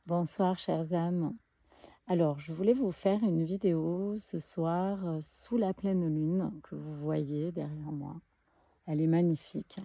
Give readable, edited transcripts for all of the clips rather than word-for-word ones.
Bonsoir chères âmes. Alors, je voulais vous faire une vidéo ce soir sous la pleine lune que vous voyez derrière moi. Elle est magnifique.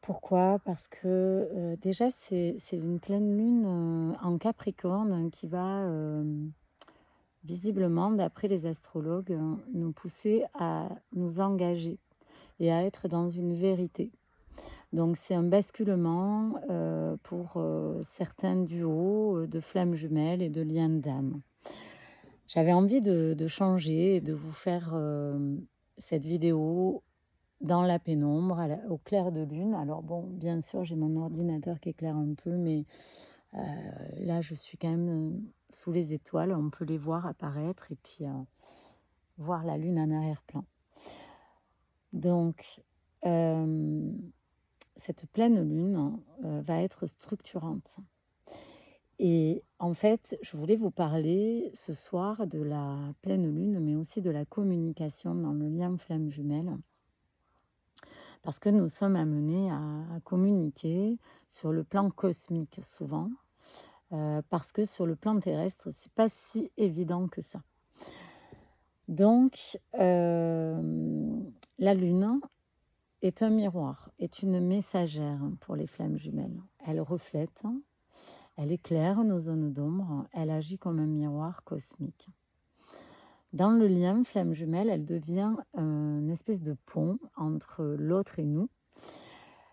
Pourquoi? Parce que déjà c'est une pleine lune en Capricorne qui va visiblement, d'après les astrologues, nous pousser à nous engager et à être dans une vérité. Donc c'est un basculement pour certains duos de flammes jumelles et de liens d'âme. J'avais envie de changer et de vous faire cette vidéo dans la pénombre, au clair de lune. Alors bon, bien sûr, j'ai mon ordinateur qui éclaire un peu, mais là, je suis quand même sous les étoiles. On peut les voir apparaître et puis voir la lune en arrière-plan. Donc, cette pleine lune va être structurante. Et en fait, je voulais vous parler ce soir de la pleine lune, mais aussi de la communication dans le lien flamme jumelle. Parce que nous sommes amenés à communiquer sur le plan cosmique souvent, parce que sur le plan terrestre, c'est pas si évident que ça. Donc, la lune est un miroir, est une messagère pour les flammes jumelles. Elle reflète, elle éclaire nos zones d'ombre, elle agit comme un miroir cosmique. Dans le lien flamme jumelle, elle devient une espèce de pont entre l'autre et nous.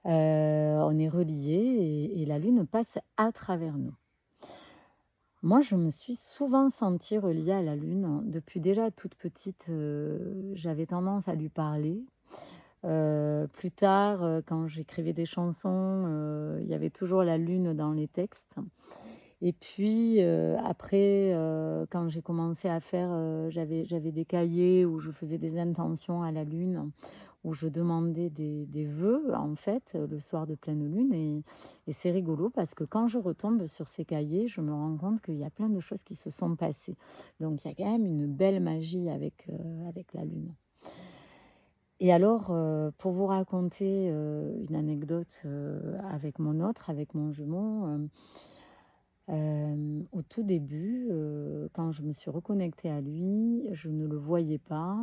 On est reliés et la lune passe à travers nous. Moi, je me suis souvent sentie reliée à la lune. Depuis déjà toute petite, j'avais tendance à lui parler. Plus tard, quand j'écrivais des chansons, il y avait toujours la lune dans les textes. Et puis après, quand j'ai commencé à faire, j'avais des cahiers où je faisais des intentions à la lune, où je demandais des vœux, en fait, le soir de pleine lune. Et c'est rigolo parce que quand je retombe sur ces cahiers, je me rends compte qu'il y a plein de choses qui se sont passées. Donc il y a quand même une belle magie avec la lune. Et alors, pour vous raconter une anecdote avec mon jumeau, au tout début, quand je me suis reconnectée à lui, je ne le voyais pas,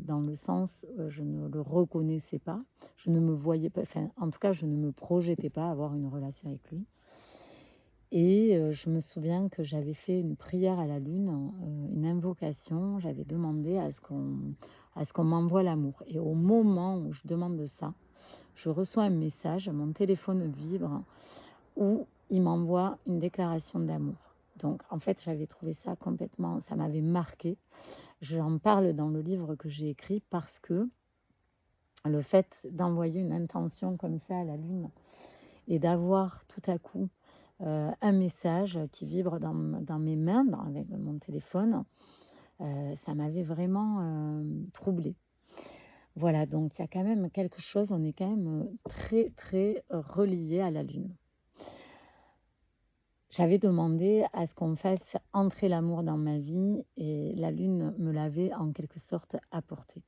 dans le sens, je ne le reconnaissais pas. Je ne me voyais pas, enfin, en tout cas, je ne me projetais pas avoir une relation avec lui. Et je me souviens que j'avais fait une prière à la lune, une invocation. J'avais demandé à ce qu'on m'envoie l'amour. Et au moment où je demande ça, je reçois un message, mon téléphone vibre, où il m'envoie une déclaration d'amour. Donc, en fait, j'avais trouvé ça complètement... Ça m'avait marqué. J'en parle dans le livre que j'ai écrit parce que le fait d'envoyer une intention comme ça à la lune et d'avoir tout à coup un message qui vibre dans mes mains, avec mon téléphone, ça m'avait vraiment troublée. Voilà, donc il y a quand même quelque chose, on est quand même très, très relié à la lune. J'avais demandé à ce qu'on fasse entrer l'amour dans ma vie et la lune me l'avait en quelque sorte apporté.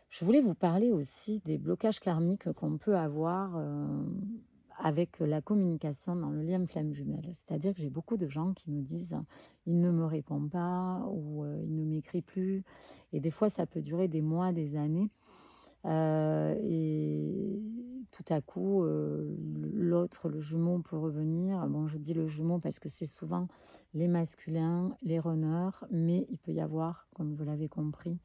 Je voulais vous parler aussi des blocages karmiques qu'on peut avoir avec la communication dans le lien flamme jumelle. C'est-à-dire que j'ai beaucoup de gens qui me disent il ne me répond pas ou il ne m'écrit plus. Et des fois, ça peut durer des mois, des années. Et tout à coup, l'autre, le jumeau peut revenir. Bon, je dis le jumeau parce que c'est souvent les masculins, les runners, mais il peut y avoir, comme vous l'avez compris,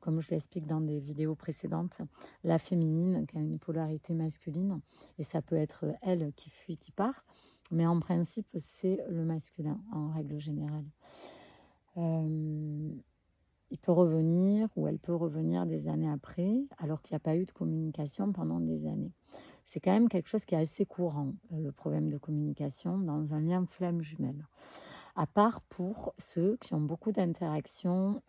comme je l'explique dans des vidéos précédentes, la féminine qui a une polarité masculine. Et ça peut être elle qui fuit, qui part. Mais en principe, c'est le masculin, en règle générale. Il peut revenir ou elle peut revenir des années après, alors qu'il n'y a pas eu de communication pendant des années. C'est quand même quelque chose qui est assez courant, le problème de communication dans un lien flamme jumelle. À part pour ceux qui ont beaucoup d'interactions,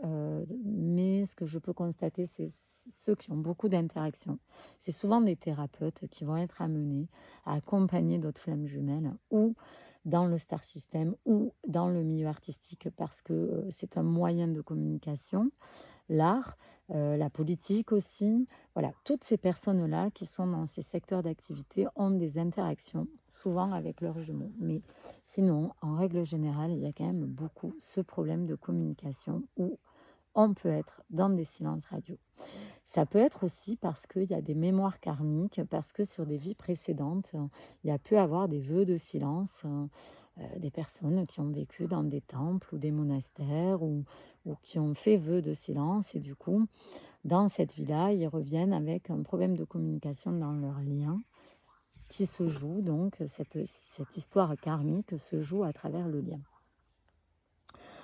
mais ce que je peux constater, c'est ceux qui ont beaucoup d'interactions. C'est souvent des thérapeutes qui vont être amenés à accompagner d'autres flammes jumelles ou dans le star system ou dans le milieu artistique parce que c'est un moyen de communication, l'art, la politique aussi. Voilà, toutes ces personnes-là qui sont dans ces secteurs d'activité ont des interactions, souvent avec leurs jumeaux. Mais sinon, en règle générale, il y a quand même beaucoup ce problème de communication où on peut être dans des silences radio. Ça peut être aussi parce qu'il y a des mémoires karmiques, parce que sur des vies précédentes, il y a pu avoir des vœux de silence, des personnes qui ont vécu dans des temples ou des monastères ou qui ont fait vœu de silence. Et du coup, dans cette vie-là, ils reviennent avec un problème de communication dans leur lien qui se joue. Donc, cette histoire karmique se joue à travers le lien.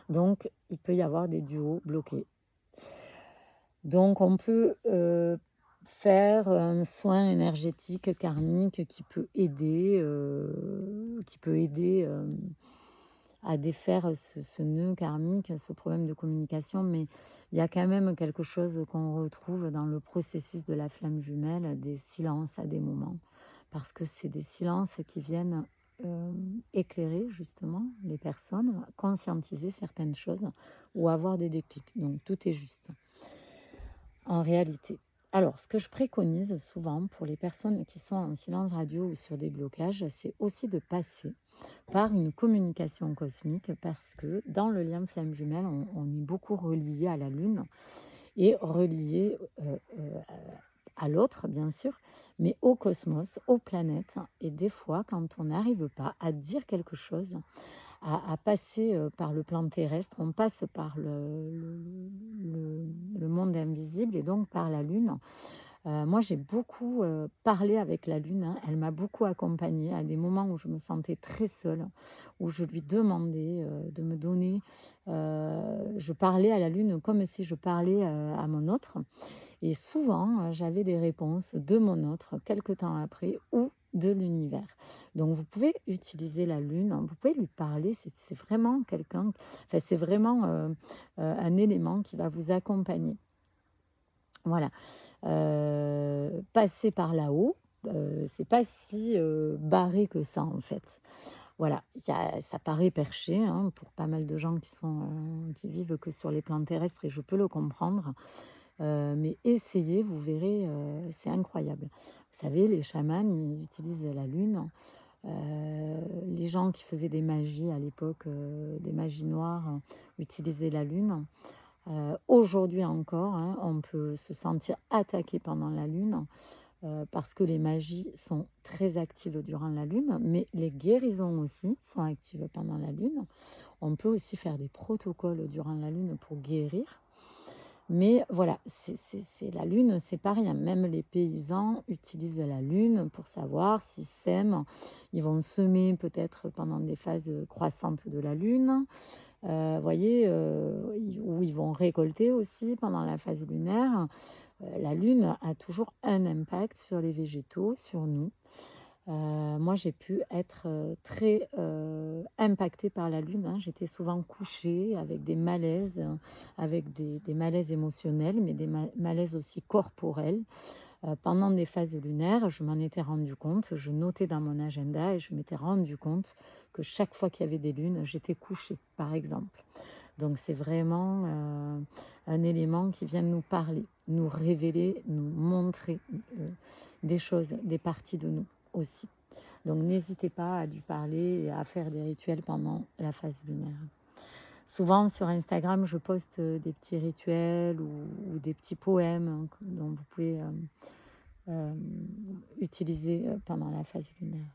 Donc, il peut y avoir des duos bloqués. Donc, on peut faire un soin énergétique karmique qui peut aider à défaire ce nœud karmique, ce problème de communication. Mais il y a quand même quelque chose qu'on retrouve dans le processus de la flamme jumelle, des silences à des moments. Parce que c'est des silences qui viennent éclairer justement les personnes, conscientiser certaines choses ou avoir des déclics. Donc, tout est juste en réalité. Alors, ce que je préconise souvent pour les personnes qui sont en silence radio ou sur des blocages, c'est aussi de passer par une communication cosmique parce que dans le lien flamme jumelle, on est beaucoup relié à la Lune et relié à l'autre, bien sûr, mais au cosmos, aux planètes. Et des fois, quand on n'arrive pas à dire quelque chose, à passer par le plan terrestre, on passe par le monde invisible et donc par la Lune. Moi, j'ai beaucoup parlé avec la Lune, hein. Elle m'a beaucoup accompagnée à des moments où je me sentais très seule, où je lui demandais de me donner. Je parlais à la Lune comme si je parlais à mon autre. Et souvent, j'avais des réponses de mon autre quelque temps après ou de l'univers. Donc, vous pouvez utiliser la Lune, hein, vous pouvez lui parler, c'est vraiment quelqu'un, enfin, c'est vraiment un élément qui va vous accompagner. Voilà. Passer par là-haut, c'est pas si barré que ça, en fait. Voilà, ça paraît perché hein, pour pas mal de gens qui vivent que sur les plans terrestres, et je peux le comprendre. Mais essayez, vous verrez, c'est incroyable. Vous savez, les chamans, ils utilisent la lune. Les gens qui faisaient des magies à l'époque, des magies noires, utilisaient la lune. Aujourd'hui encore, hein, on peut se sentir attaqué pendant la lune parce que les magies sont très actives durant la lune, mais les guérisons aussi sont actives pendant la lune. On peut aussi faire des protocoles durant la lune pour guérir. Mais voilà, c'est la lune, c'est pas rien. Même les paysans utilisent la lune pour savoir s'ils sèment. Ils vont semer peut-être pendant des phases croissantes de la lune. Voyez, où ils vont récolter aussi pendant la phase lunaire. La lune a toujours un impact sur les végétaux, sur nous. Moi, j'ai pu être très impactée par la lune, hein. J'étais souvent couchée avec des malaises, avec des malaises émotionnels, mais des malaises aussi corporels. Pendant des phases lunaires, je m'en étais rendu compte, je notais dans mon agenda et je m'étais rendu compte que chaque fois qu'il y avait des lunes, j'étais couchée, par exemple. Donc c'est vraiment un élément qui vient nous parler, nous révéler, nous montrer des choses, des parties de nous aussi. Donc n'hésitez pas à lui parler et à faire des rituels pendant la phase lunaire. Souvent sur Instagram, je poste des petits rituels ou des petits poèmes hein, dont vous pouvez utiliser pendant la phase lunaire.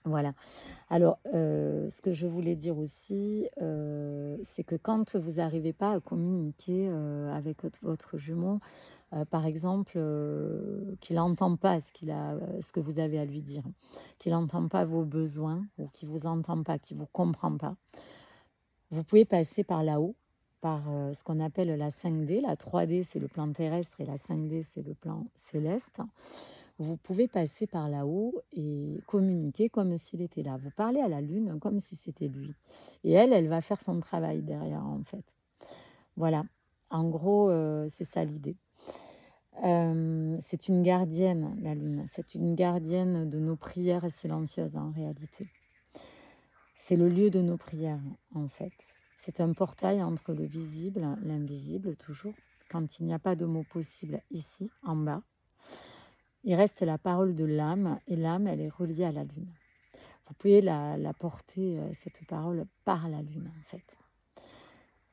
Voilà. Alors, ce que je voulais dire aussi, c'est que quand vous n'arrivez pas à communiquer avec votre jumeau, par exemple, qu'il n'entend pas ce que vous avez à lui dire, qu'il n'entend pas vos besoins ou qu'il ne vous entend pas, qu'il ne vous comprend pas, vous pouvez passer par là-haut, par ce qu'on appelle la 5D. La 3D, c'est le plan terrestre et la 5D, c'est le plan céleste. Vous pouvez passer par là-haut et communiquer comme s'il était là. Vous parlez à la Lune comme si c'était lui. Et elle va faire son travail derrière, en fait. Voilà. En gros, c'est ça l'idée. C'est une gardienne, la Lune. C'est une gardienne de nos prières silencieuses, en réalité. C'est le lieu de nos prières, en fait. C'est un portail entre le visible, l'invisible toujours. Quand il n'y a pas de mots possibles ici, en bas, il reste la parole de l'âme, et l'âme, elle est reliée à la lune. Vous pouvez la porter, cette parole, par la lune, en fait.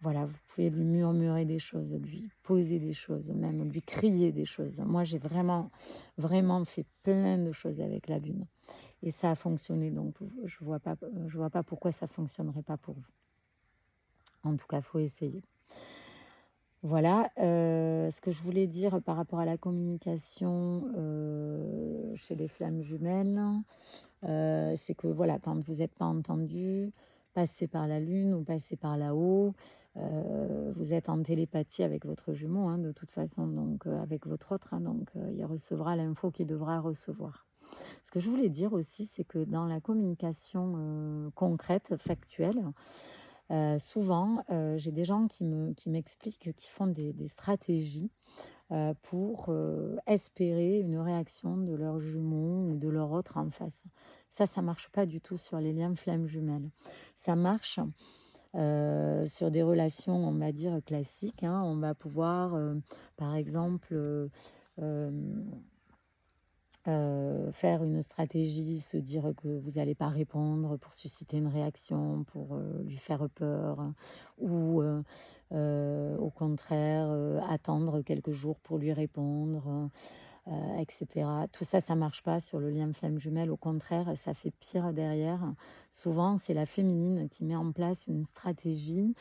Voilà, vous pouvez lui murmurer des choses, lui poser des choses, même lui crier des choses. Moi, j'ai vraiment, vraiment fait plein de choses avec la lune. Et ça a fonctionné, donc je vois pas pourquoi ça ne fonctionnerait pas pour vous. En tout cas, il faut essayer. Voilà, ce que je voulais dire par rapport à la communication chez les flammes jumelles, c'est que voilà, quand vous n'êtes pas entendu, passez par la lune ou passez par là-haut, vous êtes en télépathie avec votre jumeau, hein, de toute façon, donc avec votre autre, hein, donc il recevra l'info qu'il devra recevoir. Ce que je voulais dire aussi, c'est que dans la communication concrète, factuelle, souvent, j'ai des gens qui m'expliquent, qui font des stratégies pour espérer une réaction de leur jumeau ou de leur autre en face. Ça marche pas du tout sur les liens flammes jumelles. Ça marche sur des relations, on va dire, classiques, hein. On va pouvoir, par exemple, faire une stratégie, se dire que vous n'allez pas répondre pour susciter une réaction, pour lui faire peur, ou au contraire, attendre quelques jours pour lui répondre, etc. Tout ça, ça marche pas sur le lien flamme jumelle. Au contraire, ça fait pire derrière. Souvent, c'est la féminine qui met en place une stratégie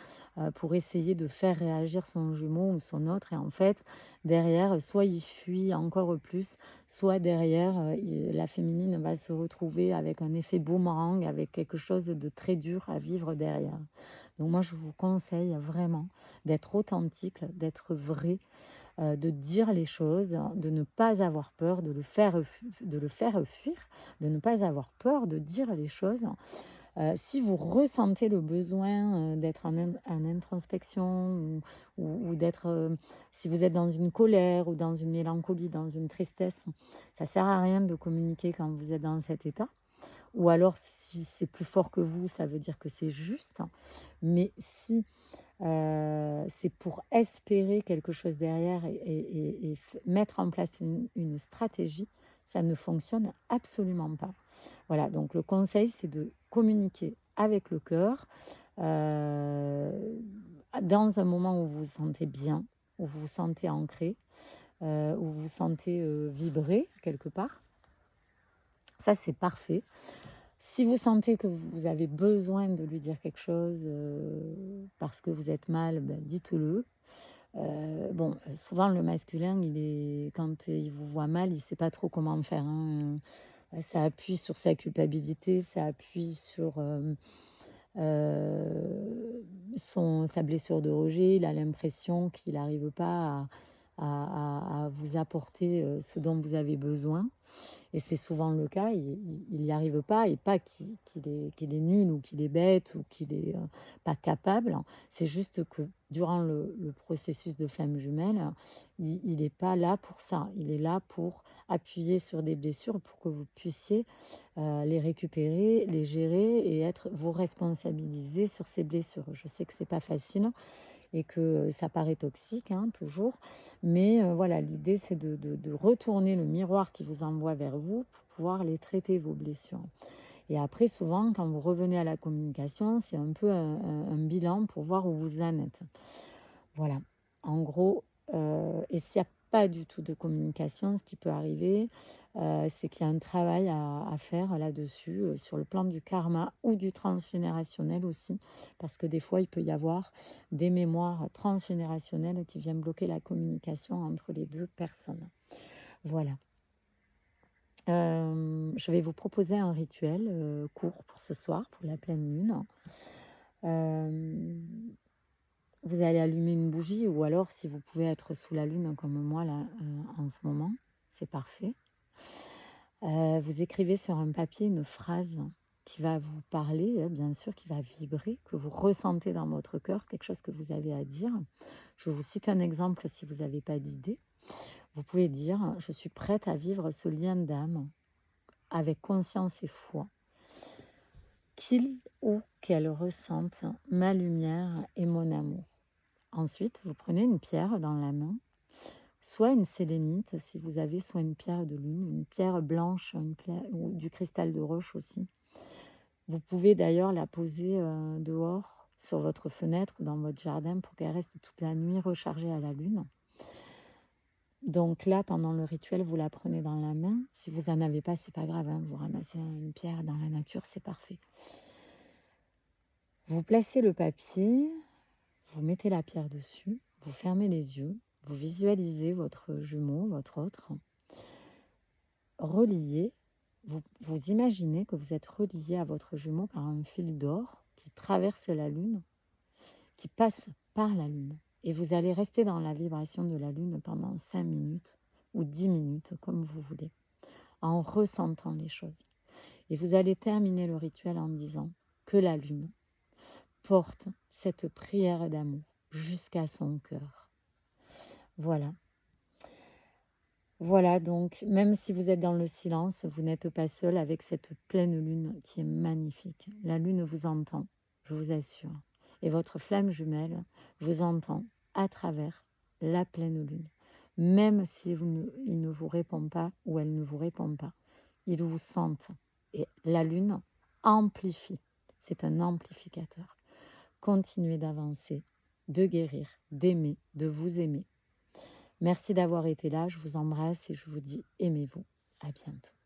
pour essayer de faire réagir son jumeau ou son autre. Et en fait, derrière, soit il fuit encore plus, soit derrière, la féminine va se retrouver avec un effet boomerang, avec quelque chose de très dur à vivre derrière. Donc moi, je vous conseille vraiment d'être authentique, d'être vrai, de dire les choses, de ne pas avoir peur, de le faire fuir, de ne pas avoir peur de dire les choses. Si vous ressentez le besoin d'être en introspection ou d'être, si vous êtes dans une colère ou dans une mélancolie, dans une tristesse, ça ne sert à rien de communiquer quand vous êtes dans cet état. Ou alors, si c'est plus fort que vous, ça veut dire que c'est juste. Mais si c'est pour espérer quelque chose derrière et mettre en place une stratégie, ça ne fonctionne absolument pas. Voilà, donc le conseil, c'est de communiquer avec le cœur dans un moment où vous vous sentez bien, où vous vous sentez ancré, où vous vous sentez vibrer quelque part. Ça, c'est parfait. Si vous sentez que vous avez besoin de lui dire quelque chose parce que vous êtes mal, ben, dites-le. Bon, souvent le masculin, quand il vous voit mal, il ne sait pas trop comment faire, hein. Ça appuie sur sa culpabilité, ça appuie sur sa blessure de rejet. Il a l'impression qu'il n'arrive pas à vous apporter ce dont vous avez besoin. Et c'est souvent le cas, il n'y arrive pas, et pas qu'il est nul ou qu'il est bête ou qu'il est pas capable. C'est juste que durant le processus de flamme jumelle, il n'est pas là pour ça. Il est là pour appuyer sur des blessures pour que vous puissiez les récupérer, les gérer et vous responsabiliser sur ces blessures. Je sais que c'est pas facile et que ça paraît toxique, hein, toujours. Mais voilà, l'idée, c'est de retourner le miroir qui vous envoie vers vous pour pouvoir les traiter, vos blessures. Et après, souvent, quand vous revenez à la communication, c'est un peu un bilan pour voir où vous en êtes. Voilà, en gros, et s'il n'y a pas du tout de communication, ce qui peut arriver, c'est qu'il y a un travail à faire là-dessus, sur le plan du karma ou du transgénérationnel aussi, parce que des fois, il peut y avoir des mémoires transgénérationnelles qui viennent bloquer la communication entre les deux personnes. Voilà. Je vais vous proposer un rituel court pour ce soir, pour la pleine lune. Vous allez allumer une bougie, ou alors si vous pouvez être sous la lune comme moi là en ce moment, c'est parfait. Vous écrivez sur un papier une phrase qui va vous parler, bien sûr, qui va vibrer, que vous ressentez dans votre cœur, quelque chose que vous avez à dire. Je vous cite un exemple si vous n'avez pas d'idée. Vous pouvez dire: je suis prête à vivre ce lien d'âme avec conscience et foi. qu'il ou qu'elle ressente ma lumière et mon amour. Ensuite, vous prenez une pierre dans la main, soit une sélénite si vous avez, soit une pierre de lune, une pierre blanche ou du cristal de roche aussi. Vous pouvez d'ailleurs la poser dehors, sur votre fenêtre ou dans votre jardin pour qu'elle reste toute la nuit rechargée à la lune. Donc là, pendant le rituel, vous la prenez dans la main. Si vous n'en avez pas, c'est pas grave, hein, vous ramassez une pierre dans la nature, c'est parfait. Vous placez le papier, vous mettez la pierre dessus, vous fermez les yeux, vous visualisez votre jumeau, votre autre, relié. Vous imaginez que vous êtes relié à votre jumeau par un fil d'or qui traverse la lune, qui passe par la lune. Et vous allez rester dans la vibration de la lune pendant 5 minutes ou 10 minutes, comme vous voulez, en ressentant les choses. Et vous allez terminer le rituel en disant que la lune porte cette prière d'amour jusqu'à son cœur. Voilà. Voilà, donc même si vous êtes dans le silence, vous n'êtes pas seul avec cette pleine lune qui est magnifique. La lune vous entend, je vous assure. Et votre flamme jumelle vous entend à travers la pleine lune. Même si il ne vous répond pas ou elle ne vous répond pas, ils vous sentent. Et la lune amplifie. C'est un amplificateur. Continuez d'avancer, de guérir, d'aimer, de vous aimer. Merci d'avoir été là, je vous embrasse et je vous dis aimez-vous. À bientôt.